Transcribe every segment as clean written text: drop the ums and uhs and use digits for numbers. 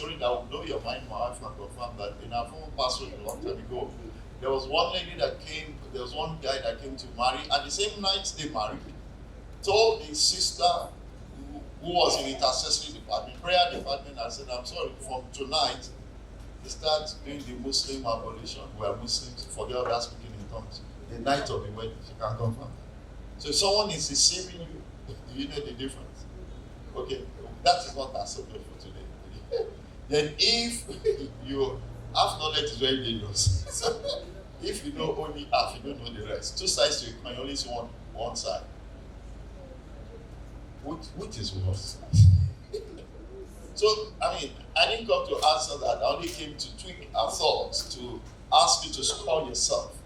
story that will blow your mind. My wife can confirm that in our former pastor a long time ago, there was one lady that came, there was one guy that came to marry, and the same night they married, told his sister who was in intercessory department, prayer department, and said, I'm sorry, from tonight, they start doing the Muslim abolition. We are Muslims, forget about speaking in tongues. The night of the wedding, you can confirm. So if someone is deceiving you, you know the difference. Okay, that is not our subject for today. Then if you have knowledge, is very dangerous. So if you know only half, you don't know the rest. Two sides to a coin, you only see one side. Which is worse? So, I mean, I didn't come to answer that. I only came to tweak our thoughts, to ask you to score yourself.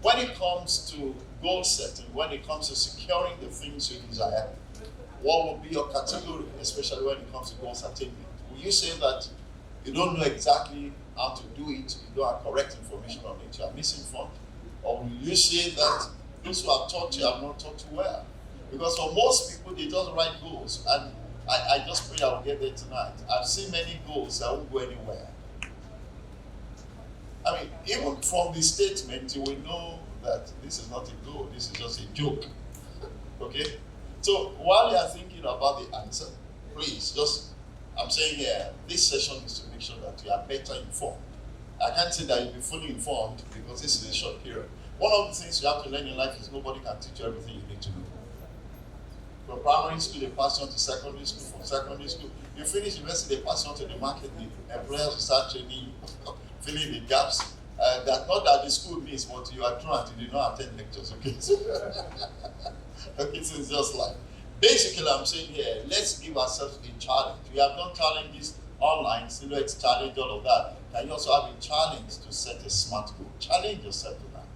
When it comes to goal setting, when it comes to securing the things you desire, what will be your category, especially when it comes to goal attainment? Will you say that you don't know exactly how to do it, you don't have correct information on it, you are misinformed? Or will you say that those who have taught you have not taught you well? Because for most people, they just write goals, and I just pray I will get there tonight. I've seen many goals that won't go anywhere. I mean, even from the statement, you will know that this is not a goal, this is just a joke. Okay? So while you are thinking about the answer, please I'm saying here, this session is to make sure that you are better informed. I can't say that you'll be fully informed because this is a short period. One of the things you have to learn in life is nobody can teach you everything you need to know. From primary school, they pass you on to secondary school. From secondary school, you finish university, they pass you on to the market. The employers will start training you, filling the gaps. That not that the school means, but you are drunk, you do not attend lectures. Okay, okay, so it's just like. Basically, I'm saying here, let's give ourselves a challenge. We have done challenges online, silhouette challenge, all of that. Can you also have a challenge to set a smart goal? Challenge yourself to that.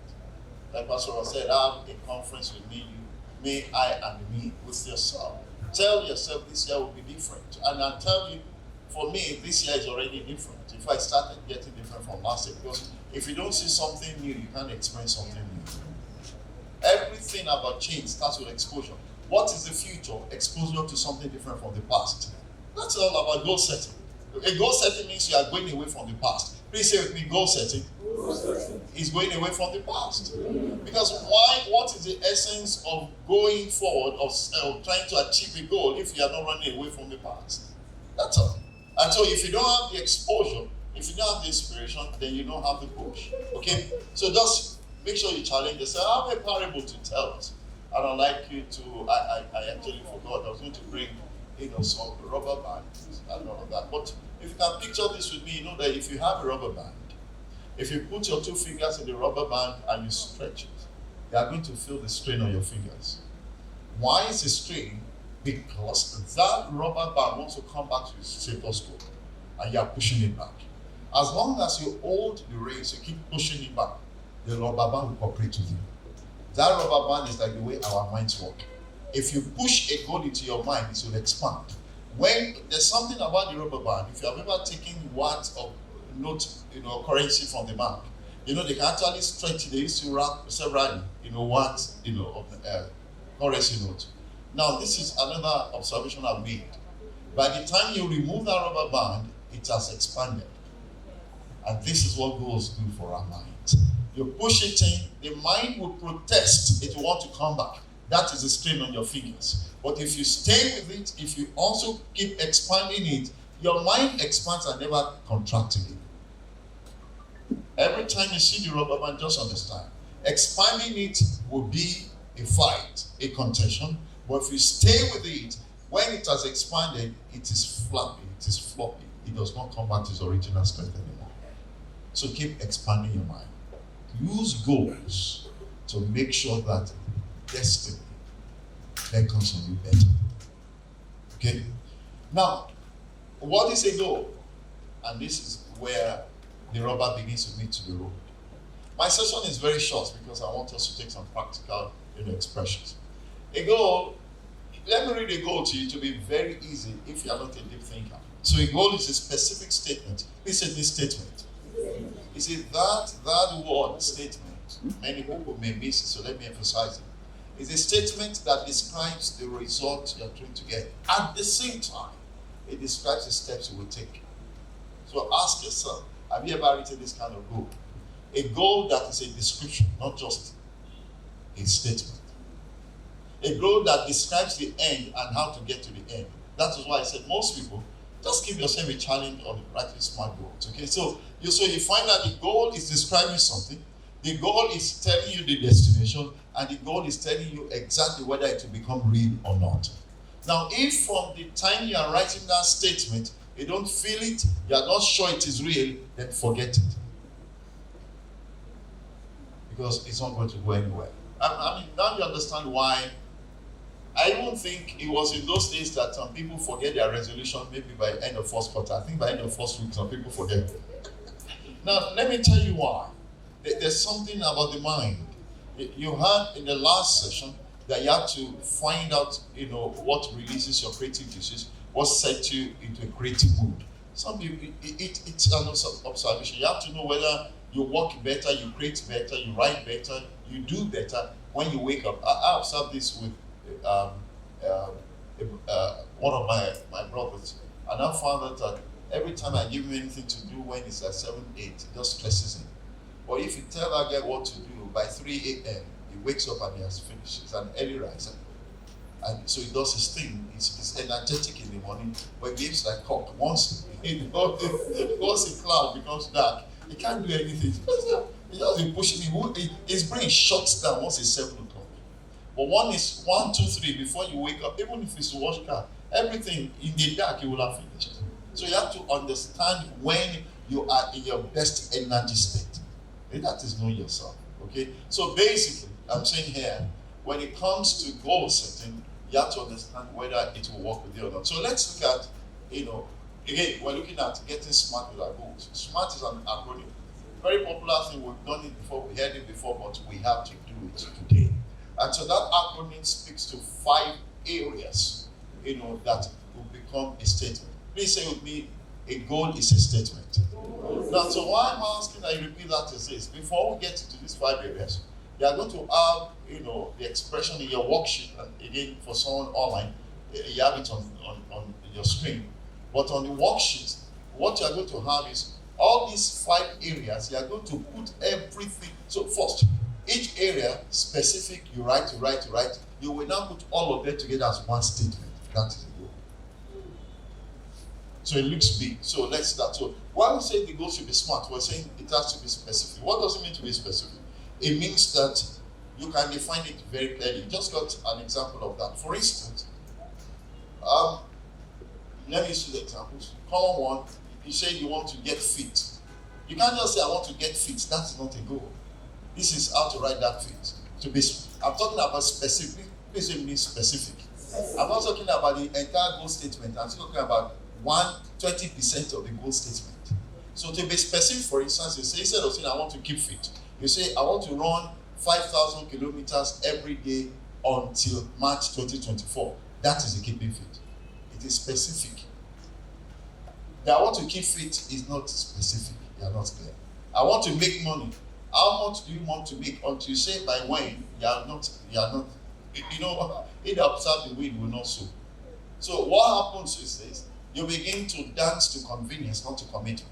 Like Pastor said, have a conference with me, I and me with yourself. Tell yourself this year will be different. And I'll tell you, for me, this year is already different. If I started getting different from last year, because if you don't see something new, you can't experience something new. Everything about change starts with exposure. What is the future? Exposure to something different from the past. That's all about goal setting. A goal setting means you are going away from the past. Please say with me, goal setting is going away from the past. Because what is the essence of going forward, of trying to achieve a goal if you are not running away from the past? That's all. And so if you don't have the exposure, if you don't have the inspiration, then you don't have the push. Okay? So just make sure you challenge yourself. I have a parable to tell us. And I'd like you to, I actually forgot, I was going to bring, some rubber bands and all of that. But if you can picture this with me, you know that if you have a rubber band, if you put your two fingers in the rubber band and you stretch it, you are going to feel the strain on your fingers. Why is the strain? Because that rubber band wants to come back to its status quo, and you are pushing it back. As long as you hold the reins, you keep pushing it back, the rubber band will cooperate with you. That rubber band is like the way our minds work. If you push a goal into your mind, it will expand. When there's something about the rubber band, if you have ever taken words of note, currency from the bank, they can actually stretch it. They used to wrap several, words, of currency note. Now, this is another observation I've made. By the time you remove that rubber band, it has expanded. And this is what goals do for our minds. You push it in, the mind will protest, it will want to come back. That is the strain on your fingers. But if you stay with it, if you also keep expanding it, your mind expands and never contracts again. Every time you see the rubber band, just understand, expanding it will be a fight, a contention. But if you stay with it, when it has expanded, it is flappy, it is floppy. It does not come back to its original strength anymore. So keep expanding your mind. Use goals to make sure that destiny beckons on you better. Okay? Now, what is a goal? And this is where the rubber begins to meet to the road. My session is very short because I want us to take some practical expressions. A goal, let me read a goal to you to be very easy if you are not a deep thinker. So a goal is a specific statement. Please say this statement. You see, that word statement, many people may miss it, so let me emphasize it. It's a statement that describes the result you're trying to get. At the same time, it describes the steps you will take. So ask yourself, have you ever written this kind of goal? A goal that is a description, not just a statement. A goal that describes the end and how to get to the end. That is why I said most people, just give yourself a challenge on writing smart goals. Okay, so you find that the goal is describing something, the goal is telling you the destination, and the goal is telling you exactly whether it will become real or not. Now, if from the time you are writing that statement, you don't feel it, you are not sure it is real, then forget it. Because it's not going to go anywhere. I mean, now you understand why. I don't think it was in those days that some people forget their resolution maybe by end of first quarter. I think by end of first week, some people forget. Now, let me tell you why. There's something about the mind. You heard in the last session that you have to find out, what releases your creative juices, what sets you into a creative mood. Some people, it's an observation. You have to know whether you work better, you create better, you write better, you do better when you wake up. I observed this with one of my brothers, and I found out that every time I give him anything to do when it's at 7, 8, it just stresses him. But if you tell that guy what to do, by 3 a.m., he wakes up and he has finished. He's an early riser. And so he does his thing. He's energetic in the morning, but he behaves like cock. Once the cloud becomes dark, he can't do anything. He just be pushing him. His brain shuts down once it's 7 o'clock. But one is 1, 2, 3 before you wake up, even if it's to wash car, everything in the dark you will have finished. So you have to understand when you are in your best energy state. And that is knowing yourself. Okay? So basically, I'm saying here, when it comes to goal setting, you have to understand whether it will work with you or not. So let's look at, again, we're looking at getting smart with our goals. SMART is an acronym. Very popular thing, we've done it before, we heard it before, but we have to do it today. And so that acronym speaks to 5 areas, that will become a statement. Please say with me, a goal is a statement. Now, so why I'm asking that you repeat that is this. Before we get into these 5 areas, you are going to have, the expression in your worksheet, and again, for someone online, you have it on your screen. But on the worksheet, what you are going to have is all these 5 areas, you are going to put everything. So first, each area specific, you write. You will now put all of them together as one statement. That is a goal. So it looks big. So let's start. So when we say the goal should be smart, we're saying it has to be specific. What does it mean to be specific? It means that you can define it very clearly. Just got an example of that. For instance, let me use the examples. Common one, you say you want to get fit. You can't just say I want to get fit. That's not a goal. This is how to write that fit. I'm talking about specific. Please say mean specific. I'm not talking about the entire goal statement. I'm talking about 20% of the goal statement. So to be specific, for instance, you say instead of saying I want to keep fit, you say I want to run 5,000 kilometers every day until March 2024. That is a keeping fit. It is specific. That I want to keep fit is not specific. You are not clear. I want to make money. How much do you want to make? Until you say by when, you are not. It observe the wind will not sow. So what happens is this: you begin to dance to convenience, not to commitment.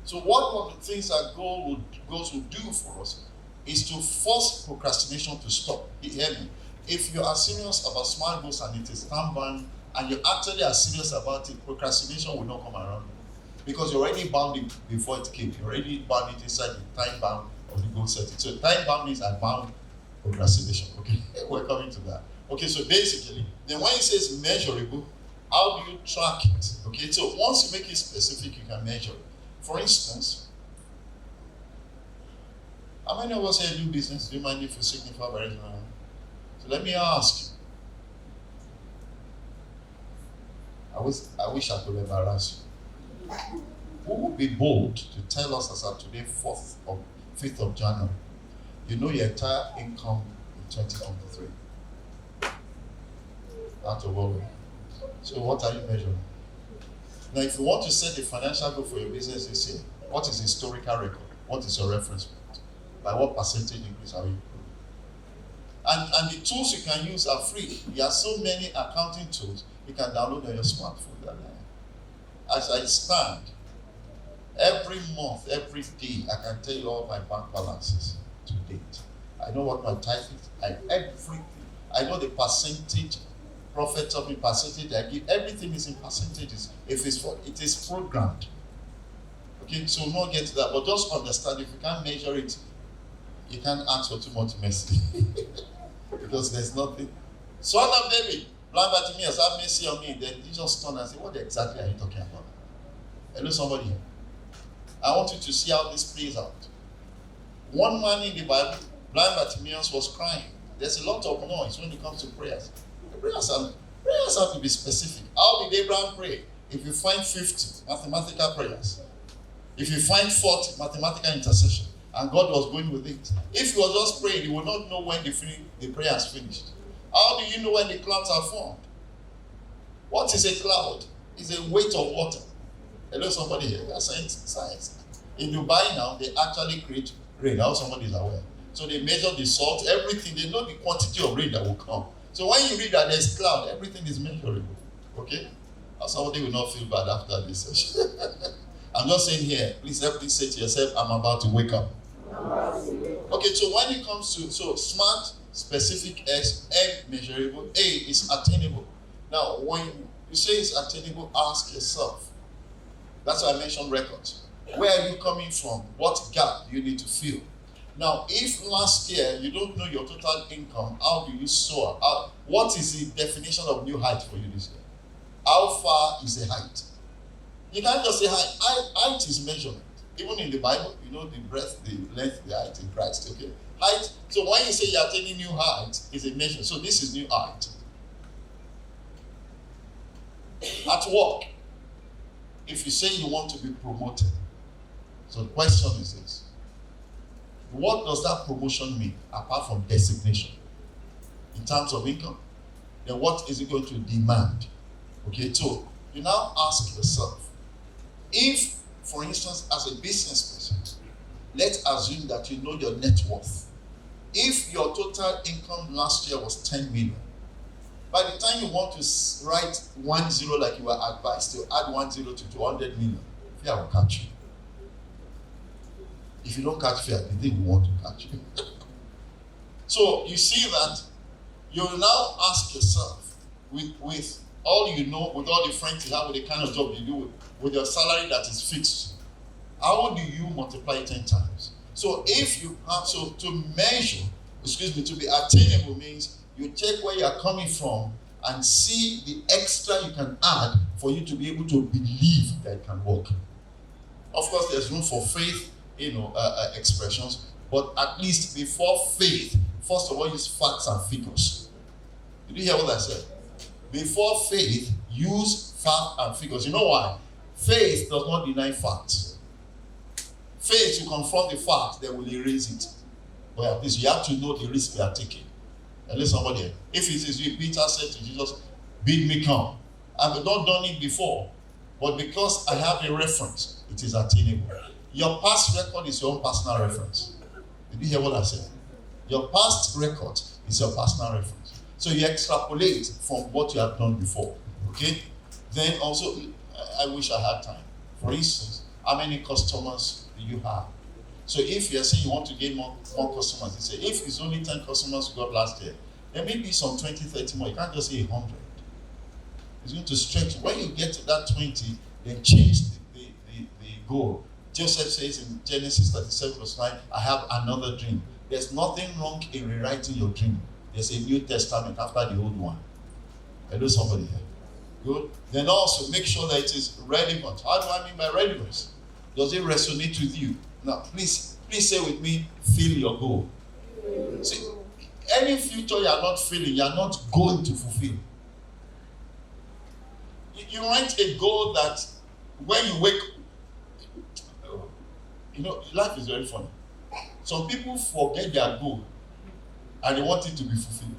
So one of the things that goals will do for us is to force procrastination to stop. Hear me. If you are serious about smart goals and it is time-bound, and you actually are serious about it, procrastination will not come around. Because you already bound it before it came. You already bound it inside the time bound of the goal setting. So time bound means I bound procrastination. Okay, we're coming to that. Okay, so basically, then when it says measurable, how do you track it? Okay, so once you make it specific, you can measure it. For instance, how many of us here do business? Do you mind if you signify by raising your hand? So let me ask you. I wish I could embarrass you. Who would be bold to tell us as of today, 5th of January, you know your entire income in 2023? Out of all. So what are you measuring? Now, if you want to set a financial goal for your business this year, what is historical record? What is your reference point? By what percentage increase are you improving? And the tools you can use are free. There are so many accounting tools you can download on your smartphone. As I stand, Every month, every day, I can tell you all my bank balances to date. I know what my tithe is. Everything. I know the percentage. Prophet told me percentage I give. Everything is in percentages. If it's for, it is programmed. Okay, so we'll not get to that. But just understand, if you can't measure it, you can't ask for too much mercy. Because there's nothing. Son of David, blind Bartimaeus, have mercy on me. Then Jesus turned and said, what exactly are you talking about? Hello, somebody here. I want you to see how this plays out. One man in the Bible, blind Bartimaeus, was crying. There's a lot of noise when it comes to prayers. Prayers have to be specific. How did Abraham pray? If you find 50 mathematical prayers, if you find 40 mathematical intercession, and God was going with it. If you were just praying, you would not know when the prayer is finished. How do you know when the clouds are formed? What is a cloud? It's a weight of water. Hello, somebody here. That's science. In Dubai now, they actually create rain. How somebody is aware. So they measure the salt, everything. They know the quantity of rain that will come. So when you read that there's cloud, everything is measurable. Okay? Somebody will not feel bad after this session. I'm just saying here, please help me say to yourself, I'm about to wake up. Okay, so when it comes to smart, specific, S, M, measurable, A is attainable. Now, when you say it's attainable, ask yourself. That's why I mentioned records. Where are you coming from? What gap do you need to fill? Now, if last year you don't know your total income, how do you soar? What is the definition of new height for you this year? How far is the height? You can't just say height. Height is measurement. Even in the Bible, you know the breadth, the length, the height in Christ. Okay, height. So when you say you're attaining new height, is a measure. So this is new height. At work, if you say you want to be promoted, so the question is this: what does that promotion mean apart from designation in terms of income? Then what is it going to demand? Okay, so you now ask yourself, if, for instance, as a business person, let's assume that you know your net worth. If your total income last year was 10 million, by the time you want to write 10 like you were advised to add 10 to 200 million, fear will catch you. If you don't catch fear, the thing will want to catch you. So you see that you will now ask yourself, with all you know, with all the friends you have, with the kind of job you do, with your salary that is fixed, how do you multiply it 10 times? So if you have, to measure, to be attainable means you take where you are coming from and see the extra you can add for you to be able to believe that it can work. Of course, there's room for faith, expressions, but at least before faith, first of all, use facts and figures. Did you hear what I said? Before faith, use facts and figures. You know why? Faith does not deny facts. Faith, you confront the fact, they will erase it. But at least you have to know the risk you are taking. And let somebody, if it is you, Peter said to Jesus, bid me come. I've not done it before, but because I have a reference, it is attainable. Your past record is your own personal reference. Did you hear what I said? Your past record is your personal reference. So you extrapolate from what you have done before. Okay? Then also, I wish I had time. For instance, how many customers do you have? So if you're saying you want to gain more customers, you say, if it's only 10 customers you got last year, there may be some 20, 30 more. You can't just say 100. It's going to stretch. When you get to that 20, then change the goal. Joseph says in Genesis 37 verse 9, I have another dream. There's nothing wrong in rewriting your dream. There's a New Testament after the old one. Hello, somebody here. Good. Then also make sure that it is relevant. How do I mean by relevance? Does it resonate with you? Now, please say with me, feel your goal. See, any future you are not feeling, you are not going to fulfill. You write a goal that when you wake, life is very funny. Some people forget their goal and they want it to be fulfilled.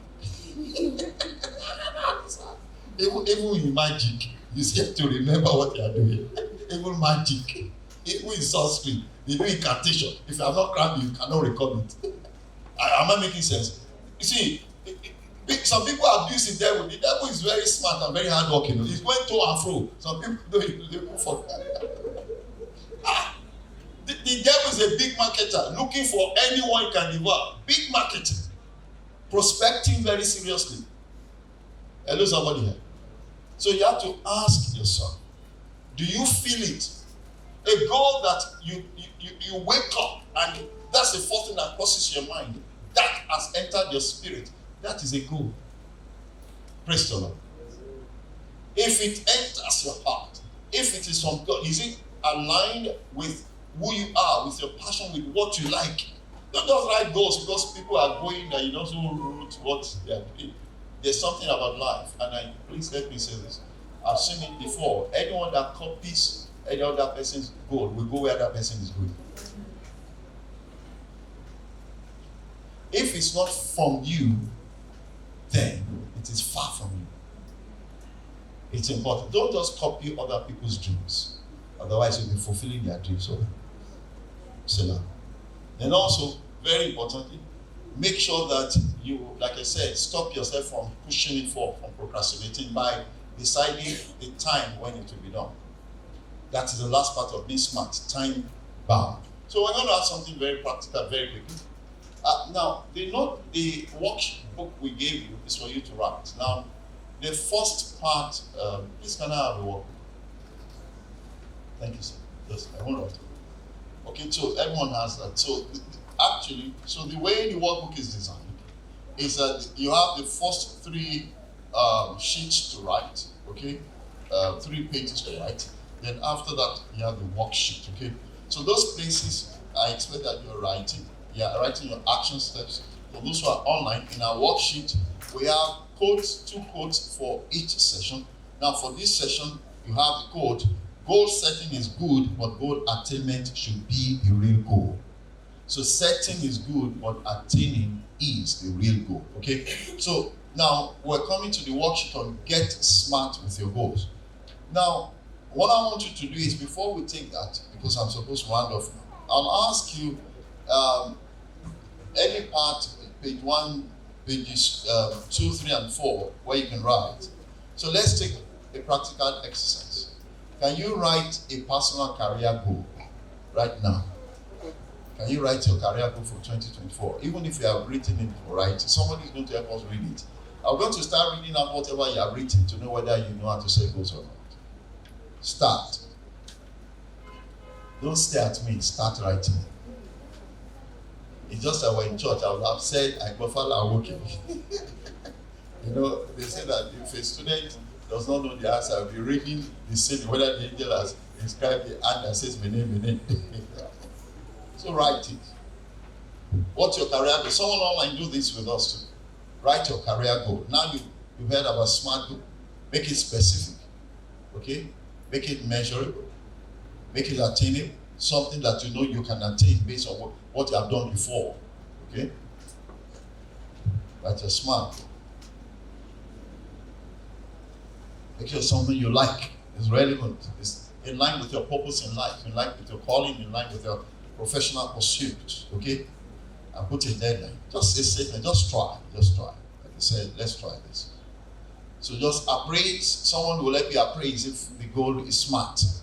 Even in magic, you still have to remember what you are doing. Even magic, even in sorcery, they do incantation. If you have not crammed, you cannot record it. Am I making sense? You see, some people abuse the devil. The devil is very smart and very hardworking. He's going to and fro. Some people don't forget. The devil is a big marketer looking for anyone he can devour. Big marketing. Prospecting very seriously. Hello, somebody here. So you have to ask yourself, do you feel it? A goal that you wake up and that's the first thing that crosses your mind. That has entered your spirit. That is a goal. Praise the Lord. If it enters your heart, if it is from God, is it aligned with who you are, with your passion, with what you like? Don't just write goals because people are going and you don't know root what they are doing. There's something about life, and please let me say this. I've seen it before. Anyone that copies any other person's goal will go where that person is going. If it's not from you, then it is far from you. It's important. Don't just copy other people's dreams. Otherwise, you'll be fulfilling their dreams. So, and also, very importantly, make sure that you, like I said, stop yourself from pushing it forward, from procrastinating by deciding the time when it will be done. That is the last part of being smart, time bound. So we're going to have something very practical, very quickly. Now, the workbook we gave you is for you to write. Now, the first part, please can I have a workbook? Thank you, sir. Yes, I won't write. Okay, so everyone has that. So actually, the way the workbook is designed is that you have the first three sheets to write, okay? 3 pages to write. Then after that, you have the worksheet, okay? So those places, I expect that you're writing. Yeah, writing your action steps. For those who are online, in our worksheet, we have quotes, 2 quotes for each session. Now, for this session, you have the quote, goal setting is good, but goal attainment should be the real goal. So setting is good, but attaining is the real goal, okay? So now, we're coming to the worksheet on get smart with your goals. Now, what I want you to do is, before we take that, because I'm supposed to round off now, I'll ask you, any part, page 1, pages 2, 3, and 4, where you can write. So let's take a practical exercise. Can you write a personal career goal right now? Can you write your career goal for 2024? Even if you have written it or write, somebody is going to help us read it. I'm going to start reading out whatever you have written to know whether you know how to say goals or not. Start. Don't stare at me, start writing. It's just that we're in church, I would have said, I prefer working. You know, they say that if a student does not know the answer, I'll be reading the same, whether the angel has inscribed the hand that says, my name. So write it. What's your career goal? Someone online do this with us too. Write your career goal. Now you've heard about SMART goal. Make it specific. Okay? Make it measurable. Make it attainable. Something that you know you can attain based on what you have done before. Okay? Write your SMART goal. Make it something you like. It's relevant. It's in line with your purpose in life, in line with your calling, in line with your professional pursuit. Okay? And put a deadline. Just a statement. Just try. Like I said, let's try this. So just appraise. Someone will help you appraise if the goal is SMART. So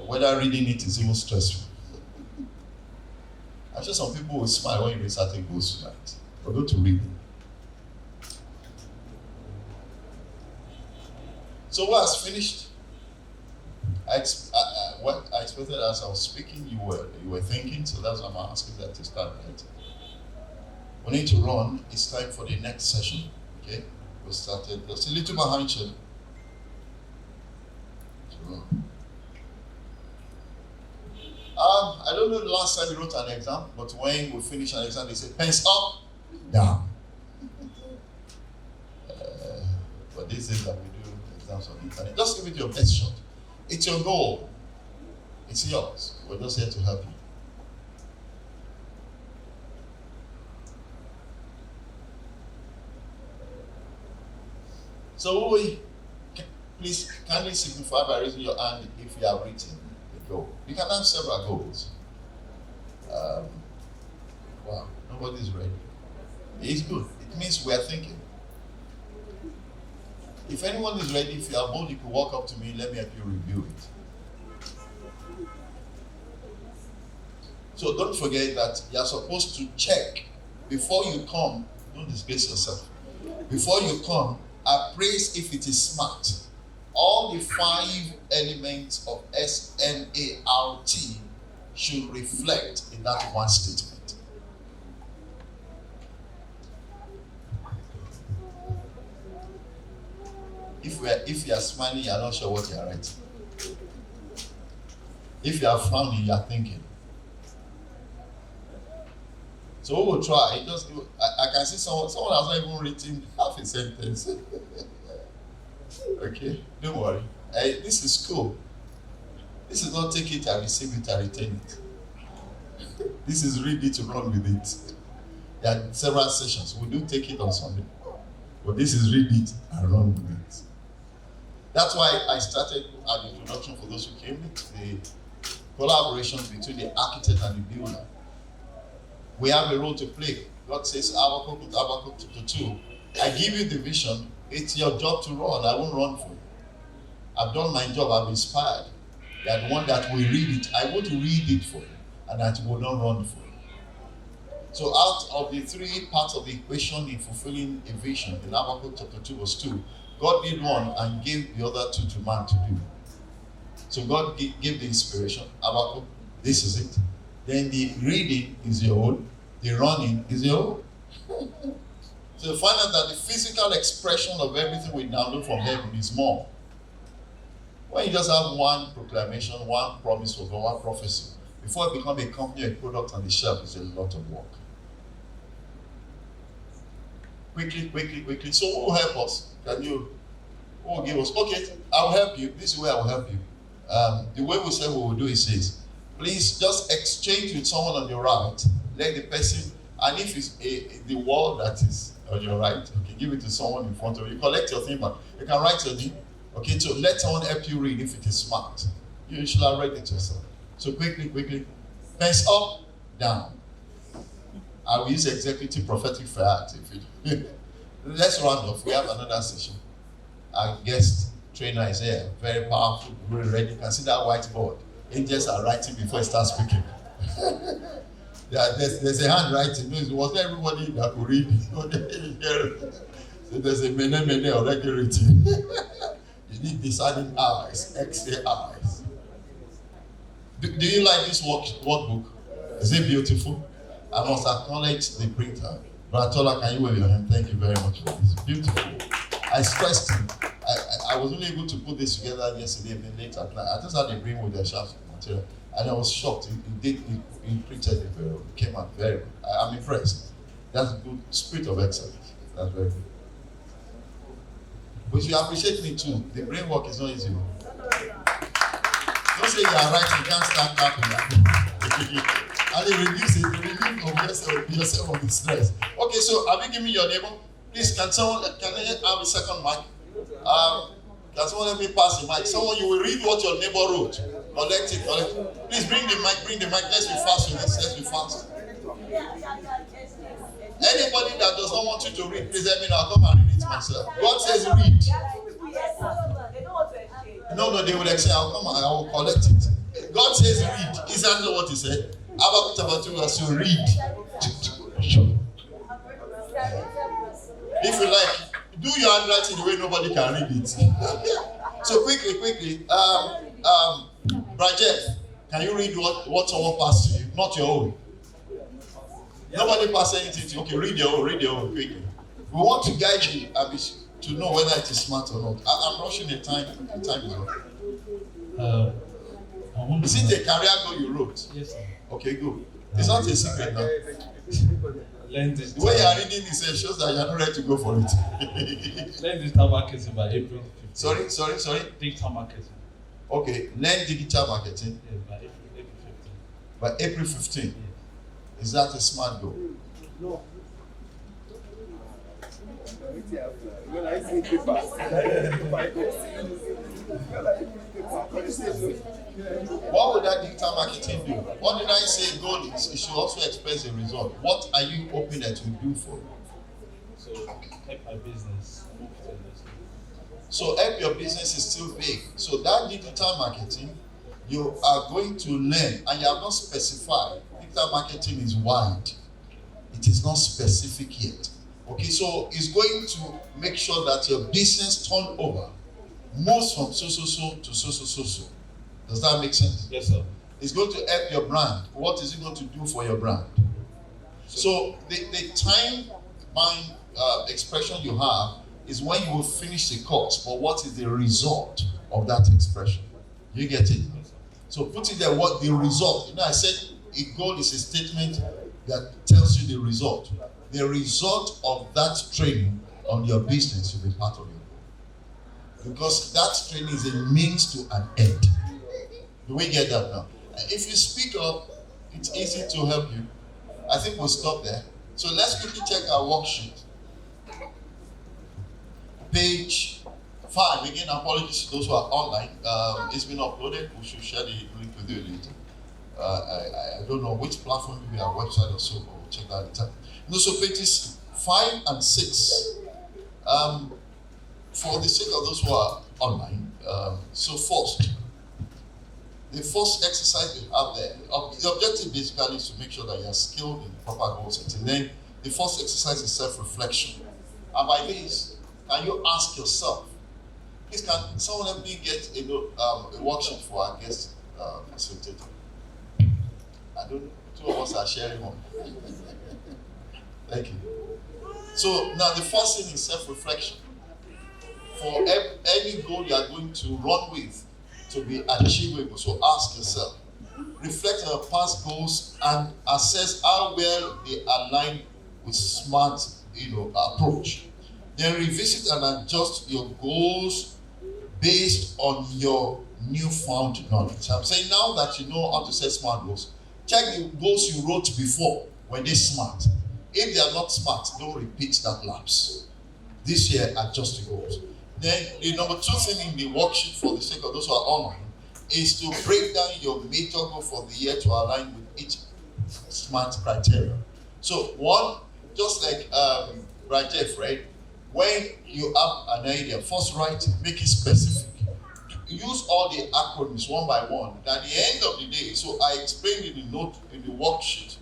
whether reading it is even stressful. I'm sure some people will smile when you read certain goals tonight. But go to reading. So what has finished? What I expected as I was speaking, you were thinking, so that's why I'm asking that to start right. We need to run. It's time for the next session. Okay, we started just a little behind schedule. I don't know the last time we wrote an exam, but when we finish an exam, they say pens up, down. But these days that we do exams on the internet, just give it your best shot. It's your goal. It's yours. We're just here to help you. So please kindly signify by raising your hand if you have written a goal. You can have several goals. Wow, nobody's ready. It's good. It means we are thinking. If anyone is ready, if you are bold, you can walk up to me, let me help you review it. So don't forget that you are supposed to check before you come. Don't disgrace yourself. Before you come, appraise if it is smart. All the 5 elements of SMART should reflect in that one statement. If you are smiling, you are not sure what you are writing. If you are frowning, you are thinking. So we will try. I can see someone has not even written half a sentence. Okay, don't worry. This is school. This is not take it and receive it and retain it. This is read it to run with it. There are several sessions. We do take it on Sunday. But this is read it and run with it. That's why I started an introduction for those who came, the collaboration between the architect and the builder. We have a role to play. God says, Habakkuk 2. I give you the vision. It's your job to run. I won't run for you. I've done my job. I've inspired. You are the one that will read it. I want to read it for you, and that will not run for you. So out of the 3 parts of the equation in fulfilling a vision, in Habakkuk chapter 2 verse 2, God did one and gave the other 2 to man to do. So God gave the inspiration. Habakkuk, this is it. Then the reading is your own. The running is your own. So you find out that the physical expression of everything we download from heaven is more. When you just have one proclamation, one promise of one prophecy, before it becomes a company, a product on the shelf, it's a lot of work. Quickly. So who will help us? Who will give us? Okay, I will help you. This is where I will help you. The way we say we will do is this. Please just exchange with someone on your right. Let the person, and if it's the wall that is on your right, okay, give it to someone in front of you. Collect your thing, but you can write your name. Okay, so let someone help you read if it is smart. You should have read it yourself. So quickly. Pens up, down. I will use executive prophetic fire. Let's round off. We have another session. Our guest trainer is here. Very powerful. We're ready. You can see that whiteboard. Angels are writing before I start speaking. There's a handwriting. It was everybody that could read. So there's a many already written. You need deciding eyes, X-ray eyes. Do you like this workbook? Is it beautiful? I must acknowledge the printer. Bratola, can you wave your hand? Thank you very much for this. Beautiful. I stressed him. I was only able to put this together yesterday evening late at night. I just had a dream with the shaft material, and I was shocked. He printed it very well. It came out very good. I'm impressed. That's good spirit of excellence. That's very good. But you appreciate me too. The brain work is not easy. Don't say you are right, you can't start clapping. And they relieve of yourself of the stress. Okay, so have you given me your neighbor? Please, can I have a second mic? Can someone let me pass the mic? Someone, you will read what your neighbor wrote. Collect it. Please bring the mic. Let's be fast with this. Let's be fast. Anybody that does not want you to read, please let me know. I'll come and read it myself. God says read. No, they will say, I'll come and I will collect it. God says read. Is that not what he said? Habakkuk chapter 2 verse 2, read. If you like, do your handwriting the way nobody can read it. So quickly, Brajev, can you read what someone passed to you? Not your own. Nobody passed anything to you. Okay, read your own quickly. We want to guide you to know whether it is smart or not. I'm rushing the time. The time is up. Is it a career goal you wrote? Yes, sir. Okay, good. It's not a secret now. The way you are reading this shows that you are not ready to go for it. Learn digital marketing by April 15. Sorry? Digital marketing. Okay, learn digital marketing. Yes, by April 15. By April 15. Yes. Is that a smart goal? No. What would that digital marketing do? What did I say goal is? It should also express a result. What are you hoping that will do for you? So help my business. So help your business is still big. So that digital marketing, you are going to learn, and you have not specified. digital marketing is wide. It is not specific yet. Okay, so it's going to make sure that your business turnover moves from so to so. Does that make sense? Yes, sir. It's going to help your brand. What is it going to do for your brand? So the time mind expression you have is when you will finish the course, but what is the result of that expression? You get it? So put it there, what the result. You know, I said a goal is a statement that tells you the result. The result of that training on your business will be part of it. Because that training is a means to an end. Do we get that now? If you speak up, it's easy to help you. I think we'll stop there. So let's quickly check our worksheet. Page 5. Again, apologies to those who are online. It's been uploaded. We should share the link with you later. I don't know which platform, maybe our website or so, but we'll check that later. No, so pages 5 and 6. For the sake of those who are online, so first, the first exercise we have there, the objective basically is to make sure that you are skilled in proper goal setting. Then the first exercise is self-reflection. And by this, can you ask yourself, please can someone help me get a worksheet for our guest facilitator? I don't know, 2 of us are sharing one. Thank you. So now the first thing is self-reflection. For any goal you are going to run with to be achievable, so ask yourself, reflect on your past goals and assess how well they align with smart, approach. Then revisit and adjust your goals based on your newfound knowledge. I'm saying now that you know how to set smart goals, check the goals you wrote before. Were they smart? If they are not smart, don't repeat that lapse. This year, adjust the goals. Then the number 2 thing in the worksheet, for the sake of those who are online, is to break down your major goal for the year to align with each SMART criteria. So 1, just like Brad Jeff, right? When you have an idea, first write, make it specific. Use all the acronyms one by one. At the end of the day, so I explained in the note, in the worksheet,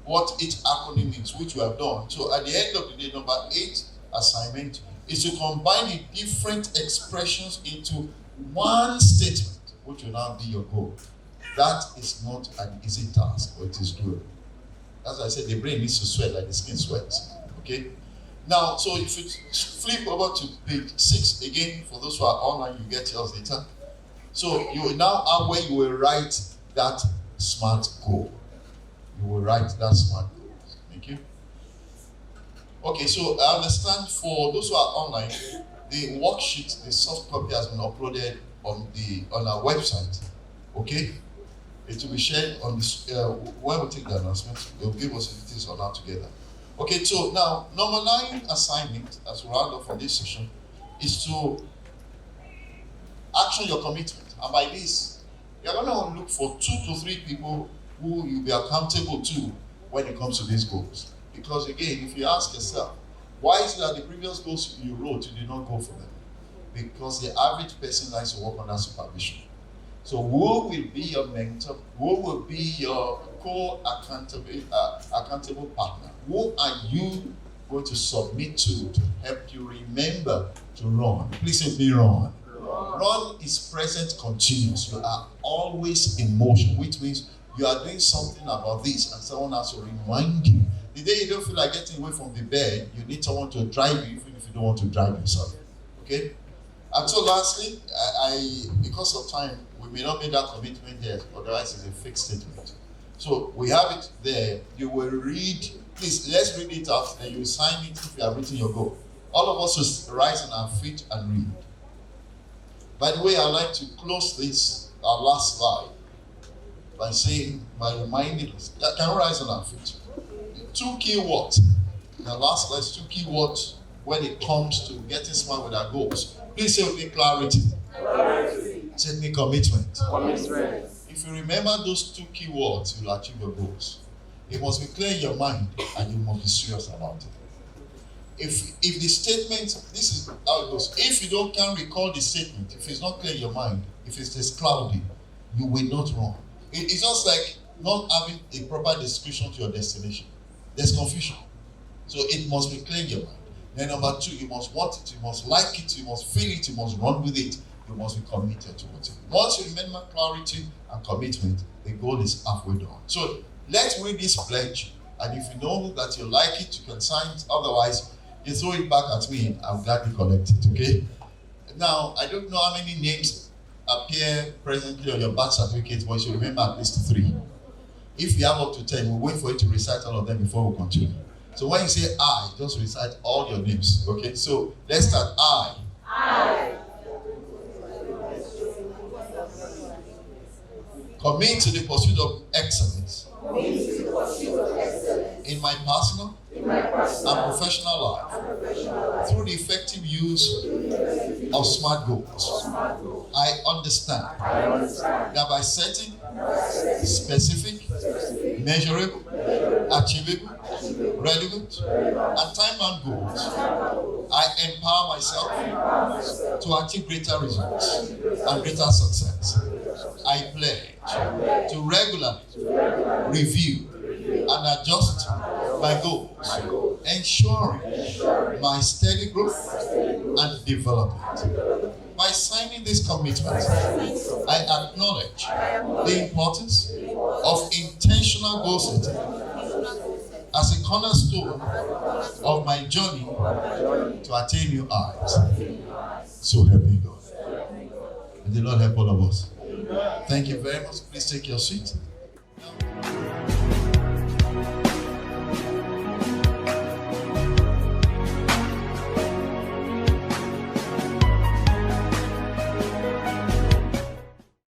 what each acronym means, which we have done. So at the end of the day, number 8 assignment is to combine the different expressions into one statement, which will now be your goal. That is not an easy task, but it is doable. As I said, the brain needs to sweat like the skin sweats. Okay? Now, so if you flip over to page 6, again, for those who are online, you get yours later. So you will now have where you will write that SMART goal. You will write that SMART goal. Thank you. Okay, so I understand for those who are online, the worksheet, the soft copy has been uploaded on our website. Okay? It will be shared on this when we take the announcement. They'll give us the details on that together. Okay, so now number 9 assignment, as we round off for this session, is to action your commitment. And by this, you're going to look for 2 to 3 people who you'll be accountable to when it comes to these goals. Because again, if you ask yourself, why is it that the previous goals you wrote, you did not go for them? Because the average person likes to work under supervision. So who will be your mentor? Who will be your accountable partner? Who are you going to submit to help you remember to run? Please say, be run. Run is present continuous. You are always in motion, which means you are doing something about this and someone has to remind you. The day you don't feel like getting away from the bed, you need someone to drive you, even if you don't want to drive yourself. Okay? And so lastly, because of time, we may not make that commitment here, otherwise it's a fixed statement. So we have it there. You will read, please, let's read it out, then you will sign it if you have written your goal. All of us will rise on our feet and read. By the way, I'd like to close this, our last slide, by reminding us, can we rise on our feet? 2 key words. The last slide is 2 key words when it comes to getting smart with our goals. Please say with me, clarity. Say with me, commitment. If you remember those 2 key words, you'll achieve your goals. It must be clear in your mind and you must be serious about it. If the statement, this is how it goes. If you can't recall the statement, if it's not clear in your mind, if it's cloudy, you will not run. It's just like not having a proper description to your destination. There's confusion. So it must be clear in your mind. Then number two, you must want it, you must like it, you must feel it, you must run with it, you must be committed towards it. Once you remember clarity and commitment, the goal is halfway done. So let's read this pledge, and if you know that you like it, you can sign it. Otherwise, you throw it back at me, I'll gladly collect it, okay? Now, I don't know how many names appear presently on your birth certificate, but you should remember at least 3. If you have up to 10, we'll wait for you to recite all of them before we continue. So when you say I, just recite all your names, okay? So let's start. I. Commit to the pursuit of excellence. In my personal and professional life. Through the effective use of SMART goals. I understand that by setting specific, measurable, achievable, relevant, and time-bound goals, I empower myself to achieve greater results and greater success. I pledge to regularly review and adjust my goals, ensuring my steady growth and development. By signing this commitment, I acknowledge the importance of intentional goal setting as a cornerstone of my journey to attain new heights. So help me God. May the Lord help all of us. Thank you very much. Please take your seat.